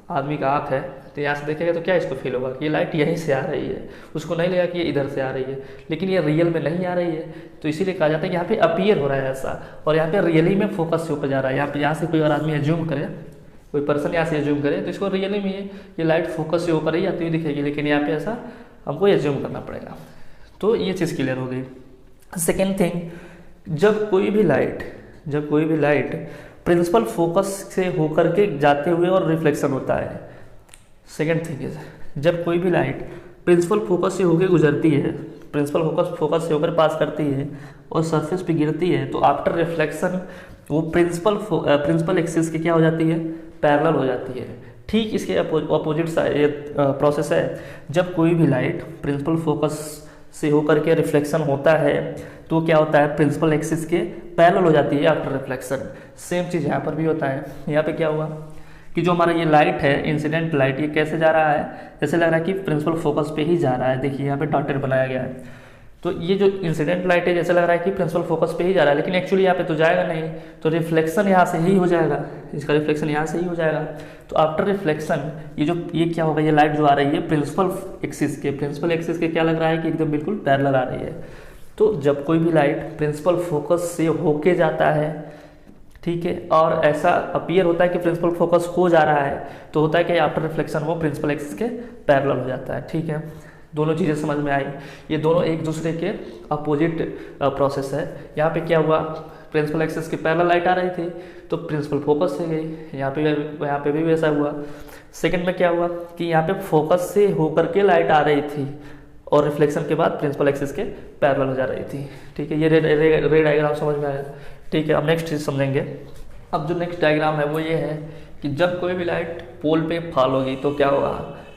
आदमी का आँख है, तो यहाँ से देखेगा तो क्या इसको फील होगा कि ये लाइट यहीं से आ रही है, उसको नहीं लगा कि ये इधर से आ रही है, लेकिन ये रियल में नहीं आ रही है। तो इसीलिए कहा जाता है कि यहाँ पे अपीयर हो रहा है ऐसा, और यहाँ पे रियली में फोकस से ऊपर जा रहा है। यहाँ से कोई और आदमी एज्यूम करे, कोई पर्सन यहाँ से एज्यूम करे तो इसको रियली में ये लाइट फोकस से ऊपर ही आती हुई दिखेगी, लेकिन यहाँ पे ऐसा हमको एज्यूम करना पड़ेगा। तो ये चीज़ क्लियर हो गई। सेकेंड थिंग, जब कोई भी लाइट प्रिंसिपल फोकस से होकर के जाते हुए और रिफ्लेक्शन होता है। सेकेंड थिंग इज, जब कोई भी लाइट प्रिंसिपल फोकस से होकर गुजरती है, प्रिंसिपल फोकस से होकर पास करती है और सरफेस पे गिरती है, तो आफ्टर रिफ्लेक्शन वो प्रिंसिपल एक्सिस की क्या हो जाती है, पैरेलल हो जाती है। ठीक इसके अपोजिट प्रोसेस है, जब कोई भी लाइट प्रिंसिपल फोकस से होकर के रिफ्लेक्शन होता है तो क्या होता है, प्रिंसिपल एक्सिस के पैरेलल हो जाती है आफ्टर रिफ्लेक्शन। सेम चीज़ यहाँ पर भी होता है। यहाँ पे क्या हुआ कि जो हमारा ये लाइट है, इंसिडेंट लाइट, ये कैसे जा रहा है, जैसे लग रहा है कि प्रिंसिपल फोकस पे ही जा रहा है। देखिए यहाँ पे डॉटेड बनाया गया है, तो ये जो इंसिडेंट लाइट है जैसे लग रहा है कि प्रिंसिपल फोकस पे ही जा रहा है, लेकिन एक्चुअली यहाँ पे तो जाएगा नहीं, तो रिफ्लेक्शन यहाँ से ही हो जाएगा, इसका रिफ्लेक्शन यहाँ से ही हो जाएगा। तो आफ्टर रिफ्लेक्शन ये क्या होगा, ये लाइट जो आ रही है प्रिंसिपल एक्सिस के क्या लग रहा है कि एकदम बिल्कुल पैरेलल आ रही है। तो जब कोई भी लाइट प्रिंसिपल फोकस से होके जाता है, ठीक है, और ऐसा अपीयर होता है कि प्रिंसिपल फोकस हो जा रहा है, तो होता है कि आफ्टर रिफ्लेक्शन वो प्रिंसिपल एक्सिस के पैरेलल हो जाता है। ठीक है, दोनों चीज़ें समझ में आई। ये दोनों एक दूसरे के अपोजिट प्रोसेस है। यहाँ पे क्या हुआ, प्रिंसिपल एक्सिस की पैरेलल लाइट आ रही थी तो प्रिंसिपल फोकस से गई, यहाँ पे भी वैसा हुआ। सेकंड में क्या हुआ कि यहाँ पे फोकस से होकर के लाइट आ रही थी और रिफ्लेक्शन के बाद प्रिंसिपल एक्सिस के पैरेलल हो जा रही थी। ठीक है, ये रे डायग्राम समझ में आया। ठीक है, अब नेक्स्ट चीज़ समझेंगे। अब जो नेक्स्ट डायग्राम है वो ये है कि जब कोई भी लाइट पोल पे फॉल होगी तो क्या होगा,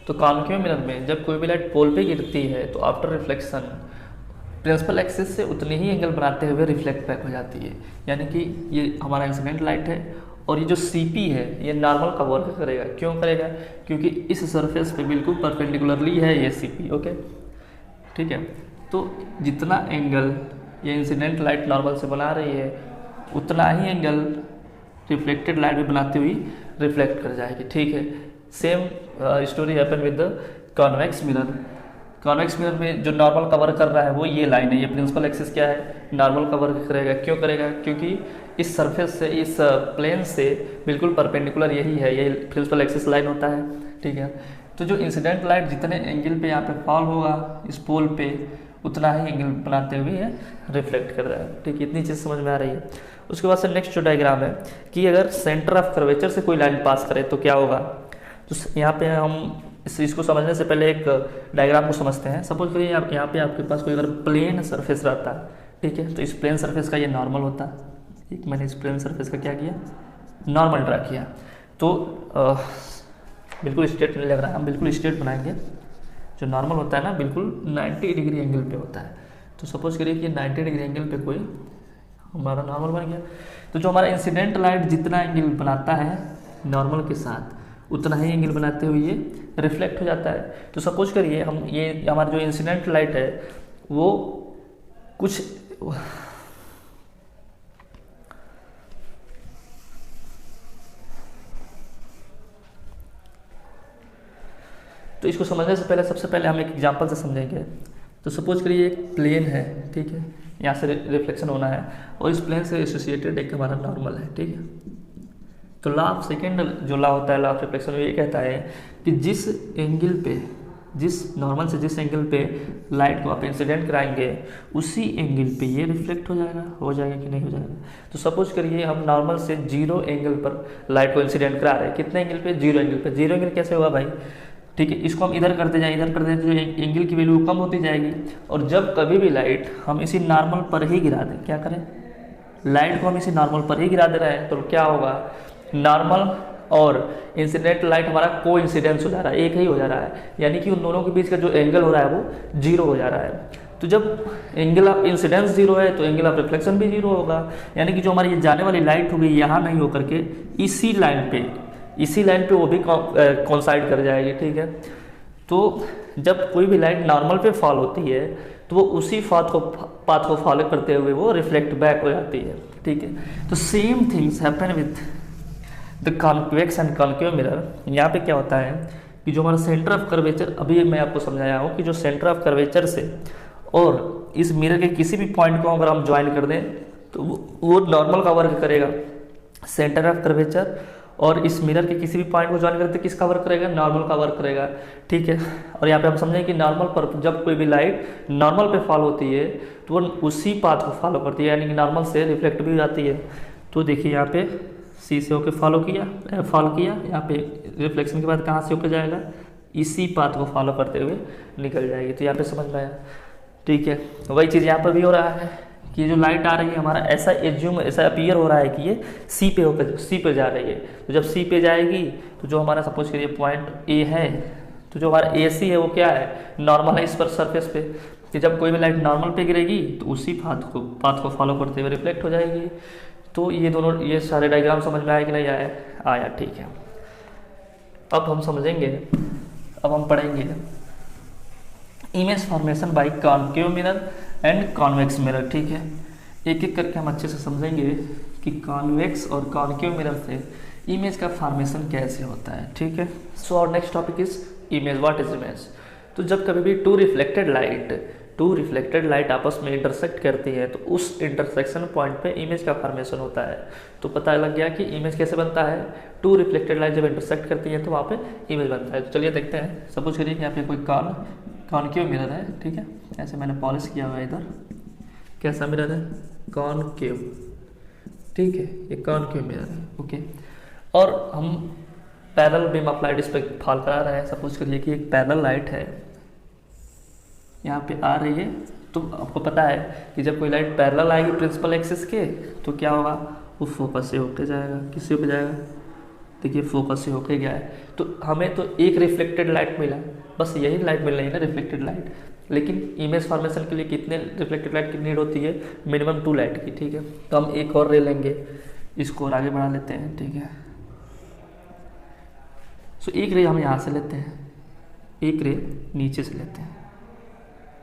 तो कॉन्केव मिरर में जब कोई भी लाइट पोल पे गिरती है तो आफ्टर रिफ्लेक्शन प्रिंसिपल एक्सिस से उतनी ही एंगल बनाते हुए रिफ्लेक्ट बैक हो जाती है। यानी कि ये हमारा इंसिडेंट लाइट है और ये जो सीपी है ये नॉर्मल का वर्क करेगा। क्यों करेगा, क्योंकि इस सरफेस पे बिल्कुल परपेंडिकुलरली है ये सीपी। ओके, ठीक है, तो जितना एंगल ये इंसिडेंट लाइट नॉर्मल से बना रही है उतना ही एंगल रिफ्लेक्टेड लाइट भी बनाती हुई रिफ्लेक्ट कर जाएगी। ठीक है, same story happen with the convex mirror. Convex mirror में जो नॉर्मल कवर कर रहा है वो ये लाइन है, ये प्रिंसिपल एक्सिस क्या है, नॉर्मल कवर करेगा। क्यों करेगा, क्योंकि इस सरफेस से, इस प्लेन से बिल्कुल परपेंडिकुलर यही है, ये प्रिंसिपल एक्सिस लाइन होता है। ठीक है, तो जो इंसिडेंट लाइट जितने एंगल पे यहाँ पे फॉल होगा इस पोल पे उतना ही एंगल बनाते हुए रिफ्लेक्ट कर रहा है। ठीक है, इतनी चीज़ समझ में आ रही है। उसके बाद से नेक्स्ट जो डायग्राम है कि अगर सेंटर ऑफ कर्वेचर से कोई लाइन पास करे तो क्या होगा। तो यहाँ पे हम इसको समझने से पहले एक डायग्राम को समझते हैं। सपोज करिए यहाँ पे आपके पास कोई अगर प्लेन सरफेस रहता है, ठीक है, तो इस प्लेन सरफेस का ये नॉर्मल होता है। ठीक, मैंने इस प्लेन सरफेस का क्या किया, नॉर्मल ड्रा किया। तो बिल्कुल स्ट्रेट नहीं लग रहा है, हम बिल्कुल स्ट्रेट बनाएंगे। जो नॉर्मल होता है ना बिल्कुल 90 डिग्री एंगल पे होता है। तो सपोज करिए कि 90 डिग्री एंगल पे कोई हमारा नॉर्मल बन गया। तो जो हमारा इंसिडेंट लाइट जितना एंगल बनाता है नॉर्मल के साथ उतना ही एंगल बनाते हुए ये रिफ्लेक्ट हो जाता है। तो सपोज करिए हम ये हमारा जो इंसिडेंट लाइट है वो कुछ तो इसको समझने से पहले सबसे पहले हम एक एग्जांपल से समझेंगे। तो सपोज करिए एक प्लेन है, ठीक है, यहाँ से रिफ्लेक्शन होना है और इस प्लेन से एसोसिएटेड एक हमारा नॉर्मल है। ठीक है, तो लॉ ऑफ सेकेंड जो लॉ होता है, लॉ ऑफ रिफ्लेक्शन, ये कहता है कि जिस एंगल पे, जिस नॉर्मल से जिस एंगल पे लाइट को आप इंसिडेंट कराएंगे उसी एंगल पे ये रिफ्लेक्ट हो जाएगा कि नहीं हो जाएगा। तो सपोज करिए हम नॉर्मल से 0 एंगल पर लाइट को इंसिडेंट करा रहे हैं। कितने एंगल पे, 0 एंगल पे। 0 एंगल कैसे होगा भाई, ठीक है, इसको हम इधर करते जाएं तो एंगल की वैल्यू कम होती जाएगी। और जब कभी भी लाइट हम इसी नॉर्मल पर ही गिरा दें, क्या करें, लाइट को हम इसी नॉर्मल पर ही गिरा दे रहे हैं, तो क्या होगा, नॉर्मल और इंसिडेंट लाइट हमारा को इंसिडेंस हो जा रहा है, एक ही हो जा रहा है। यानी कि उन दोनों के बीच का जो एंगल हो रहा है वो 0 हो जा रहा है। तो जब एंगल ऑफ इंसिडेंस 0 है तो एंगल ऑफ रिफ्लेक्शन भी 0 होगा। यानी कि जो हमारी ये जाने वाली लाइट होगी यहाँ नहीं होकर के इसी लाइन पे वो भी कॉन्साइड कर जाएगी। ठीक है, तो जब कोई भी लाइट नॉर्मल पे फॉल होती है तो वो उसी पाथ को फॉलो करते हुए वो रिफ्लेक्ट बैक हो जाती है। ठीक है, तो same things happen with the convex and concave mirror. यहाँ पे क्या होता है कि जो हमारा सेंटर ऑफ कर्वेचर, अभी मैं आपको समझाया हूँ कि जो सेंटर ऑफ कर्वेचर से और इस मिरर के किसी भी पॉइंट को अगर हम ज्वाइन कर दें तो वो नॉर्मल का वर्क करेगा। सेंटर ऑफ कर्वेचर और इस मिरर के किसी भी पॉइंट को ज्वाइन करते हैं, किसका वर्क करेगा? नॉर्मल का वर्क करेगा, ठीक है। और यहाँ पे हम समझें कि नॉर्मल पर जब कोई भी लाइट नॉर्मल पे फॉल होती है तो वो उसी पाथ को फॉलो करती है, यानी कि नॉर्मल से रिफ्लेक्ट भी हो जाती है। तो देखिए यहाँ पे सी से होकर फॉल किया, यहाँ पे रिफ्लेक्शन के बाद कहाँ से होकर जाएगा? इसी पाथ को फॉलो करते हुए निकल जाएगी। तो यहाँ पे समझ में आया, ठीक है। वही चीज़ यहाँ पर भी हो रहा है कि जो लाइट आ रही है हमारा ऐसा अपीयर हो रहा है कि ये सी पे जा रही है। तो जब सी पे जाएगी तो जो हमारा सपोज करिए पॉइंट ए है, तो जो हमारा ए सी है वो क्या है? नॉर्मल है इस पर सरफेस पे, कि जब कोई भी लाइट नॉर्मल पे गिरेगी तो उसी पाथ को फॉलो करते हुए रिफ्लेक्ट हो जाएगी। तो ये सारे डायग्राम समझ में आया कि नहीं आया? ठीक है। अब हम समझेंगे, अब हम पढ़ेंगे image formation by concave mirror and convex mirror, ठीक है। एक एक करके हम अच्छे से समझेंगे कि कॉन्वेक्स और कॉनकेव मिरर से इमेज का फॉर्मेशन कैसे होता है, ठीक है। So our next topic is image. What is image? तो जब कभी भी टू रिफ्लेक्टेड लाइट आपस में इंटरसेक्ट करती है तो उस इंटरसेक्शन पॉइंट पे इमेज का फॉर्मेशन होता है। तो पता लग गया कि इमेज कैसे बनता है। टू रिफ्लेक्टेड लाइट जब इंटरसेक्ट करती है तो वहाँ पे इमेज बनता है। तो चलिए देखते हैं। सपोज करिए कि यहाँ पे कोई कॉनकेव मिरर है, ठीक है। ऐसे मैंने पॉलिश किया हुआ है इधर। कैसा मिरर है? कॉनकेव, ठीक है। ये कॉनकेव मिरर है, ओके। और हम पैरेलल बीम ऑफ लाइट इस पर फॉल करा रहे हैं। सपोज करिए कि एक पैरेलल लाइट है यहाँ पे आ रही है। तो आपको पता है कि जब कोई लाइट पैरेलल आएगी प्रिंसिपल एक्सिस के तो क्या होगा? वो फोकस से होके जाएगा। किससे होके जाएगा? देखिए फोकस से होके गया है। तो हमें तो एक रिफ्लेक्टेड लाइट मिला, बस यही लाइट मिल रही है ना, रिफ्लेक्टेड लाइट। लेकिन इमेज फॉर्मेशन के लिए कितने रिफ्लेक्टेड लाइट की नीड होती है? मिनिमम 2 लाइट की, ठीक है। तो हम एक और रे लेंगे, इसको और आगे बढ़ा लेते हैं, ठीक है। सो एक रे हम यहाँ से लेते हैं, एक रे नीचे से लेते हैं।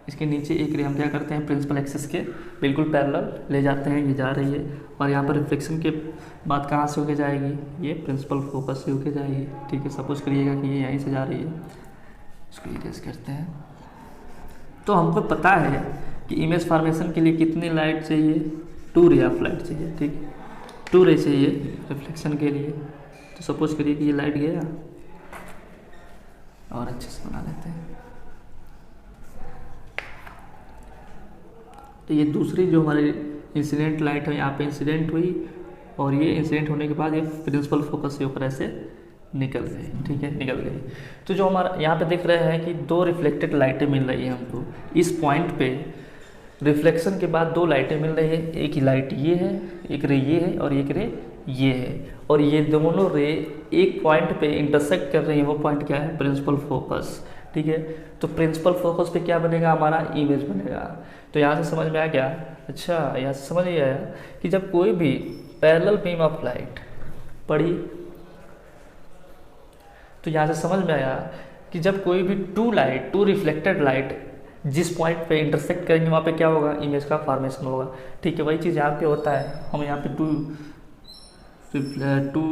इसके नीचे एक रे हम क्या करते हैं? प्रिंसिपल एक्सिस के बिल्कुल पैरेलल ले जाते हैं, ये जा रही है। और यहाँ पर रिफ्लेक्शन के बाद कहाँ से होके जाएगी? ये प्रिंसिपल फोकस से होके जाएगी, ठीक है। सपोज करिएगा कि ये यहीं से जा रही है, इसको इरेज करते हैं। तो हमको पता है कि इमेज फॉर्मेशन के लिए कितनी लाइट चाहिए? 2 रे ऑफ लाइट चाहिए, ठीक है। 2 रे चाहिए रिफ्लेक्शन के लिए। तो सपोज करिए कि ये लाइट गया और अच्छे से बना लेते हैं। तो ये दूसरी जो हमारी इंसिडेंट लाइट है यहाँ पे इंसिडेंट हुई, और ये इंसिडेंट होने के बाद ये प्रिंसिपल फोकस से होकर ऐसे निकल गई, ठीक है, निकल गई। तो जो हमारा यहाँ पे दिख रहे हैं कि 2 रिफ्लेक्टेड लाइटें मिल रही है हमको इस पॉइंट पे। रिफ्लेक्शन के बाद 2 लाइटें मिल रही है, एक ही लाइट ये है, एक रे ये है और एक रे ये है। और ये दोनों रे एक पॉइंट पे इंटरसेक्ट कर रही है। वो पॉइंट क्या है? प्रिंसिपल फोकस, ठीक है। तो प्रिंसिपल फोकस पे क्या बनेगा? हमारा इमेज बनेगा। तो यहाँ से समझ में आ गया? अच्छा, यहाँ से समझ ही आया कि जब कोई भी पैरेलल बीम ऑफ लाइट पड़ी तो यहाँ से समझ में आया कि जब कोई भी 2 रिफ्लेक्टेड लाइट जिस पॉइंट पे इंटरसेक्ट करेंगे वहाँ पे क्या होगा? इमेज का फॉर्मेशन होगा, ठीक है। वही चीज़ यहाँ पे होता है। हम यहाँ पे 2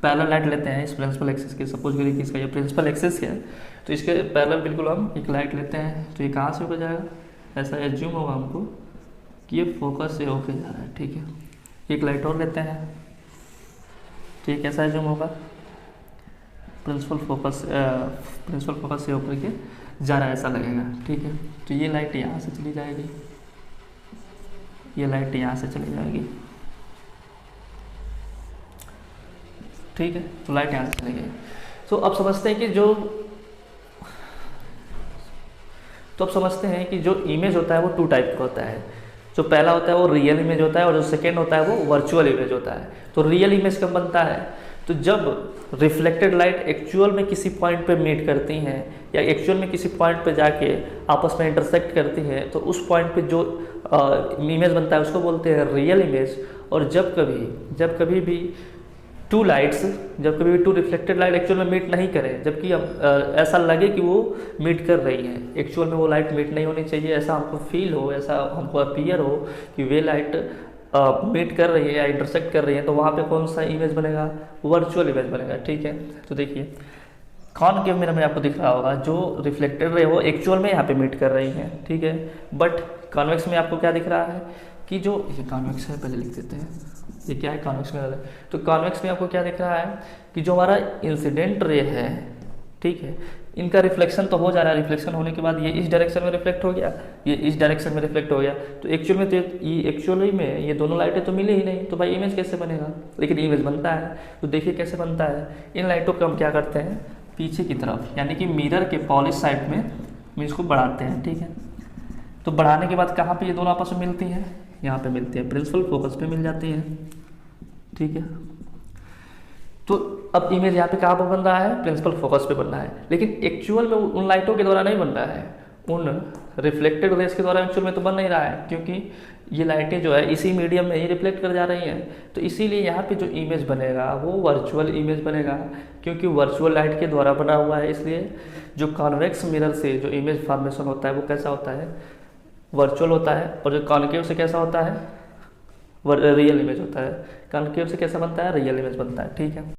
पैरेलल लाइट लेते हैं इस प्रिंसिपल एक्सिस के। सपोज करिए कि इसका ये प्रिंसिपल एक्सिस है, तो इसके पैरेलल बिल्कुल हम एक लाइट लेते हैं। तो ये कहाँ से होकर जाएगा? ऐसा एज्यूम होगा हमको कि ये फोकस से होके जा रहा है, ठीक है। एक लाइट और लेते हैं, तो ये कैसा एज्यूम होगा? प्रिंसिपल फोकस से होकर के जा रहा है, ऐसा लगेगा, ठीक है। तो ये लाइट यहाँ से चली जाएगी, ये लाइट यहाँ से चली जाएगी, ठीक है। तो लाइट यहाँ से चली गई। तो अब समझते हैं कि जो इमेज होता है वो 2 टाइप का होता है। जो पहला होता है वो रियल इमेज होता है और जो सेकेंड होता है वो वर्चुअल इमेज होता है। तो रियल इमेज कब बनता है? तो जब रिफ्लेक्टेड लाइट एक्चुअल में किसी पॉइंट पे मीट करती हैं या एक्चुअल में किसी पॉइंट पे जाके आपस में इंटरसेक्ट करती हैं, तो उस पॉइंट पे जो इमेज बनता है उसको बोलते हैं रियल इमेज। और जब कभी भी 2 रिफ्लेक्टेड लाइट एक्चुअल में मीट नहीं करें, जबकि ऐसा लगे कि वो मीट कर रही हैं, एक्चुअल में वो लाइट मीट नहीं होनी चाहिए, ऐसा हमको फील हो, ऐसा हमको अपीयर हो कि वे लाइट मीट कर रही है या इंटरसेक्ट कर रही है, तो वहाँ पे कौन सा इमेज बनेगा? वर्चुअल इमेज बनेगा, ठीक है। तो देखिए कॉनकेव मिरर में आपको दिख रहा होगा जो रिफ्लेक्टेड रे वो एक्चुअल में यहाँ पे मीट कर रही है, ठीक है। बट कॉन्वेक्स में आपको क्या दिख रहा है कि जो ये कॉन्वेक्स है, पहले लिख देते हैं, ये क्या है, कॉन्वेक्स मिरर है। तो कॉन्वेक्स में आपको क्या दिख रहा है कि जो हमारा इंसिडेंट रे है, ठीक है, इनका रिफ्लेक्शन तो हो जा रहा है, रिफ्लेक्शन होने के बाद ये इस डायरेक्शन में रिफ्लेक्ट हो गया, ये इस डायरेक्शन में रिफ्लेक्ट हो गया, तो एक्चुअल में तो ये एक्चुअली में ये दोनों लाइटें तो मिली ही नहीं, तो भाई इमेज कैसे बनेगा। लेकिन इमेज बनता है, तो देखिए कैसे बनता है। इन लाइटों को हम क्या करते हैं, पीछे की तरफ यानी कि मिरर के पॉलिश साइड में हम इसको बढ़ाते हैं, ठीक है। तो बढ़ाने के बाद कहाँ पे ये दोनों आपस में मिलती हैं, यहाँ पे मिलती है, प्रिंसिपल फोकस पे मिल जाती है, ठीक है। तो अब इमेज यहाँ पे कहाँ पर बन रहा है, प्रिंसिपल फोकस पे बन रहा है, लेकिन एक्चुअल में उन लाइटों के द्वारा नहीं बन रहा है, उन रिफ्लेक्टेड रेस के द्वारा एक्चुअल में तो बन नहीं रहा है, क्योंकि ये लाइटें जो है इसी मीडियम में ही रिफ्लेक्ट कर जा रही हैं। तो इसीलिए यहाँ पे जो इमेज बनेगा वो वर्चुअल इमेज बनेगा, क्योंकि वर्चुअल लाइट के द्वारा बना हुआ है। इसलिए जो कॉन्वेक्स मिरर से जो इमेज फॉर्मेशन होता है वो कैसा होता है, वर्चुअल होता है, और जो कॉन्केव से कैसा होता है, रियल इमेज होता है। कॉन्केव से कैसा बनता है, रियल इमेज बनता है, ठीक है।